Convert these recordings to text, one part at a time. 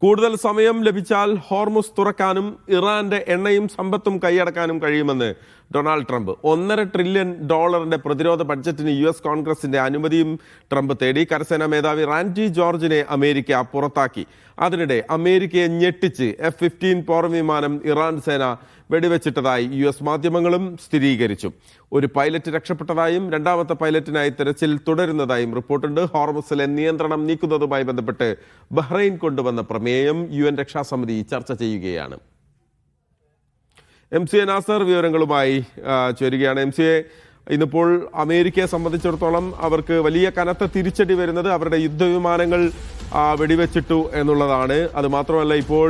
കൂടുതൽ സമയം ലഭിച്ചാൽ ഹോർമുസ് തുറക്കാനും ഇറാന്റെ എണ്ണയും സമ്പത്തും കൈയടക്കാനും കഴിയുമെന്ന് ഡൊണാൾഡ് ട്രംപ്. $1.5 ട്രില്യൺ പ്രതിരോധ ബഡ്ജറ്റിന് US കോൺഗ്രസിന്റെ അനുമതിയും ട്രംപ് തേടി. കരസേനാ മേധാവി റാൻഡി ജോർജിനെ അമേരിക്ക പുറത്താക്കി. അതിനിടെ അമേരിക്കയെ ഞെട്ടിച്ച് F-15 പോർവിമാനം ഇറാൻ സേന വെടിവെച്ചിട്ടതായി US മാധ്യമങ്ങളും സ്ഥിരീകരിച്ചു. ഒരു പൈലറ്റ് രക്ഷപ്പെട്ടതായും രണ്ടാമത്തെ പൈലറ്റിനായി തെരച്ചിൽ തുടരുന്നതായും റിപ്പോർട്ടുണ്ട്. ഹോർമുസിലെ നിയന്ത്രണം നീക്കുന്നതുമായി ബന്ധപ്പെട്ട് ബഹ്റൈൻ കൊണ്ടുവന്ന പ്രമേയം UN രക്ഷാസമിതി ചർച്ച ചെയ്യുകയാണ്. MCA നാസർ വിവരങ്ങളുമായി ചേരുകയാണ്. MCA, ഇന്നിപ്പോൾ അമേരിക്കയെ സംബന്ധിച്ചിടത്തോളം അവർക്ക് വലിയ കനത്ത തിരിച്ചടി വരുന്നത് അവരുടെ യുദ്ധവിമാനങ്ങൾ വെടിവെച്ചിട്ടു എന്നുള്ളതാണ്. അതുമാത്രമല്ല, ഇപ്പോൾ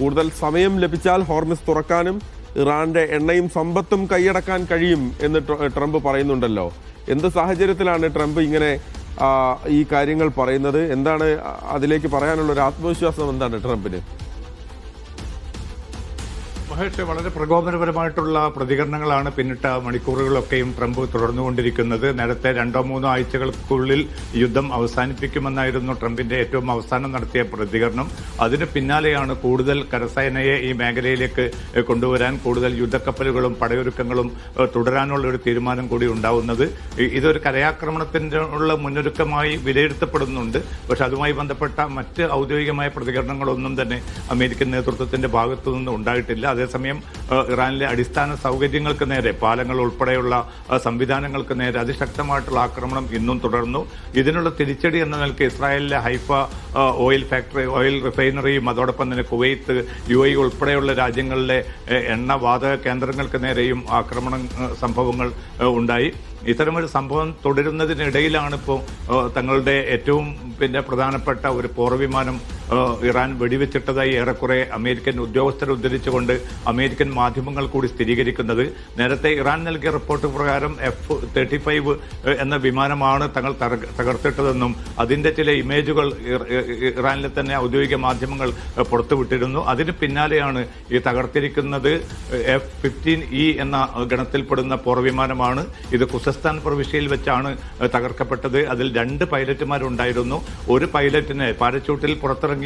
കൂടുതൽ സമയം ലഭിച്ചാൽ ഹോർമുസ് തുറക്കാനും ഇറാന്റെ എണ്ണയും സമ്പത്തും കൈയടക്കാൻ കഴിയും എന്ന് ട്രംപ് പറയുന്നുണ്ടല്ലോ. എന്ത് സാഹചര്യത്തിലാണ് ട്രംപ് ഇങ്ങനെ ഈ കാര്യങ്ങൾ പറയുന്നത്? എന്താണ് അതിലേക്ക് പറയാനുള്ള ഒരു ആത്മവിശ്വാസം എന്താണ് ട്രംപിന്? മഹേഷ്, വളരെ പ്രകോപനപരമായിട്ടുള്ള പ്രതികരണങ്ങളാണ് പിന്നിട്ട മണിക്കൂറുകളൊക്കെയും ട്രംപ് തുടർന്നുകൊണ്ടിരിക്കുന്നത്. നേരത്തെ 2-3 ആഴ്ചകൾക്കുള്ളിൽ യുദ്ധം അവസാനിപ്പിക്കുമെന്നായിരുന്നു ട്രംപിന്റെ ഏറ്റവും അവസാനം നടത്തിയ പ്രതികരണം. അതിന് പിന്നാലെയാണ് കൂടുതൽ കരസേനയെ ഈ മേഖലയിലേക്ക് കൊണ്ടുവരാൻ, കൂടുതൽ യുദ്ധക്കപ്പലുകളും പടയൊരുക്കങ്ങളും തുടരാനുള്ള ഒരു തീരുമാനം കൂടി ഉണ്ടാവുന്നത്. ഇതൊരു കരയാക്രമണത്തിന്റെ ഉള്ള മുന്നൊരുക്കമായി വിലയിരുത്തപ്പെടുന്നുണ്ട്. പക്ഷെ അതുമായി ബന്ധപ്പെട്ട മറ്റ് ഔദ്യോഗികമായ പ്രതികരണങ്ങളൊന്നും തന്നെ അമേരിക്കൻ നേതൃത്വത്തിന്റെ ഭാഗത്തുനിന്ന് ഉണ്ടായിട്ടില്ല. അതേസമയം ഇറാനിലെ അടിസ്ഥാന സൗകര്യങ്ങൾക്ക് നേരെ, പാലങ്ങൾ ഉൾപ്പെടെയുള്ള സംവിധാനങ്ങൾക്ക് നേരെ അതിശക്തമായിട്ടുള്ള ആക്രമണം ഇന്നും തുടർന്നു. ഇതിനുള്ള തിരിച്ചടി എന്ന നിലയ്ക്ക് ഇസ്രായേലിലെ ഹൈഫ ഓയിൽ റിഫൈനറിയും അതോടൊപ്പം തന്നെ കുവൈത്ത്, UAE ഉൾപ്പെടെയുള്ള രാജ്യങ്ങളിലെ എണ്ണവാതക കേന്ദ്രങ്ങൾക്ക് നേരെയും ആക്രമണ സംഭവങ്ങൾ ഉണ്ടായി. ഇത്തരമൊരു സംഭവം തുടരുന്നതിനിടയിലാണ് ഇപ്പോൾ തങ്ങളുടെ ഏറ്റവും പ്രധാനപ്പെട്ട ഒരു പോർവിമാനം ഇറാൻ വെടിവെച്ചിട്ടതായി ഏറെക്കുറെ അമേരിക്കൻ ഉദ്യോഗസ്ഥരെ ഉദ്ധരിച്ചുകൊണ്ട് അമേരിക്കൻ മാധ്യമങ്ങൾ കൂടി സ്ഥിരീകരിക്കുന്നത്. നേരത്തെ ഇറാൻ നൽകിയ റിപ്പോർട്ട് പ്രകാരം F-35 എന്ന വിമാനമാണ് തങ്ങൾ തകർത്തിട്ടതെന്നും അതിന്റെ ചില ഇമേജുകൾ ഇറാനിലെ തന്നെ ഔദ്യോഗിക മാധ്യമങ്ങൾ പുറത്തുവിട്ടിരുന്നു. അതിന് പിന്നാലെയാണ് ഈ തകർത്തിരിക്കുന്നത് F-15E എന്ന ഗണത്തിൽപ്പെടുന്ന പോർവിമാനമാണ്. ഇത് ഖുസസ്താൻ പ്രവിശ്യയിൽ വെച്ചാണ് തകർക്കപ്പെട്ടത്. അതിൽ 2 പൈലറ്റുമാരുണ്ടായിരുന്നു. ഒരു പൈലറ്റിനെ പാരച്യൂട്ടിൽ പുറത്തിറങ്ങിയ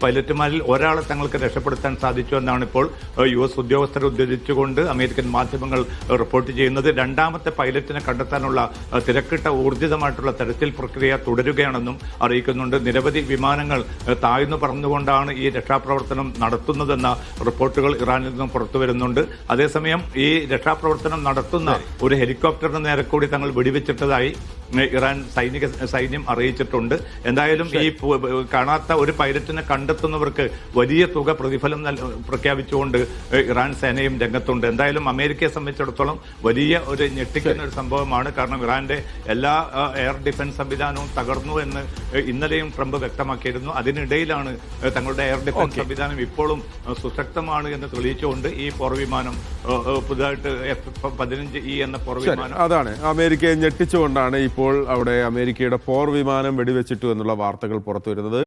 പൈലറ്റുമാരിൽ ഒരാളെ തങ്ങൾക്ക് രക്ഷപ്പെടുത്താൻ സാധിച്ചു എന്നാണ് ഇപ്പോൾ US ഉദ്യോഗസ്ഥരെ ഉദ്ധരിച്ചുകൊണ്ട് അമേരിക്കൻ മാധ്യമങ്ങൾ റിപ്പോർട്ട് ചെയ്യുന്നത്. രണ്ടാമത്തെ പൈലറ്റിനെ കണ്ടെത്താനുള്ള തിരക്കിട്ട ഊർജിതമായിട്ടുള്ള തെരച്ചിൽ പ്രക്രിയ തുടരുകയാണെന്നും അറിയിക്കുന്നുണ്ട്. നിരവധി വിമാനങ്ങൾ താഴ്ന്നു പറന്നുകൊണ്ടാണ് ഈ രക്ഷാപ്രവർത്തനം നടത്തുന്നതെന്ന റിപ്പോർട്ടുകൾ ഇറാനിൽ നിന്നും പുറത്തു വരുന്നുണ്ട്. അതേസമയം ഈ രക്ഷാപ്രവർത്തനം നടത്തുന്ന ഒരു ഹെലികോപ്റ്ററിന് നേരെ കൂടി തങ്ങൾ വെടിവെച്ചിട്ടതായി ഇറാൻ സൈന്യം അറിയിച്ചിട്ടുണ്ട്. എന്തായാലും ഈ കാണാത്ത ഒരു പൈലറ്റിനെ കണ്ടെത്തുന്നവർക്ക് വലിയ തുക പ്രതിഫലം പ്രഖ്യാപിച്ചുകൊണ്ട് ഇറാൻ സേനയും രംഗത്തുണ്ട്. എന്തായാലും അമേരിക്കയെ സംബന്ധിച്ചിടത്തോളം വലിയ ഒരു ഞെട്ടിക്കുന്ന ഒരു സംഭവമാണ്. കാരണം ഇറാന്റെ എല്ലാ എയർ ഡിഫൻസ് സംവിധാനവും തകർന്നു എന്ന് ഇന്നലെയും ട്രംപ് വ്യക്തമാക്കിയിരുന്നു. അതിനിടയിലാണ് തങ്ങളുടെ എയർ ഡിഫൻസ് സംവിധാനം ഇപ്പോഴും സുശക്തമാണ് എന്ന് തെളിയിച്ചുകൊണ്ട് ഈ പോർവിമാനം പുതുതായിട്ട് F-15E എന്ന പോർവിമാനം, അതാണ് അമേരിക്കയെ ഞെട്ടിച്ചുകൊണ്ടാണ് ഇപ്പോൾ അവിടെ അമേരിക്കയുടെ പോർവിമാനം വെടിവെച്ചിട്ടു എന്നുള്ള വാർത്തകൾ പുറത്തുവരുന്നത്.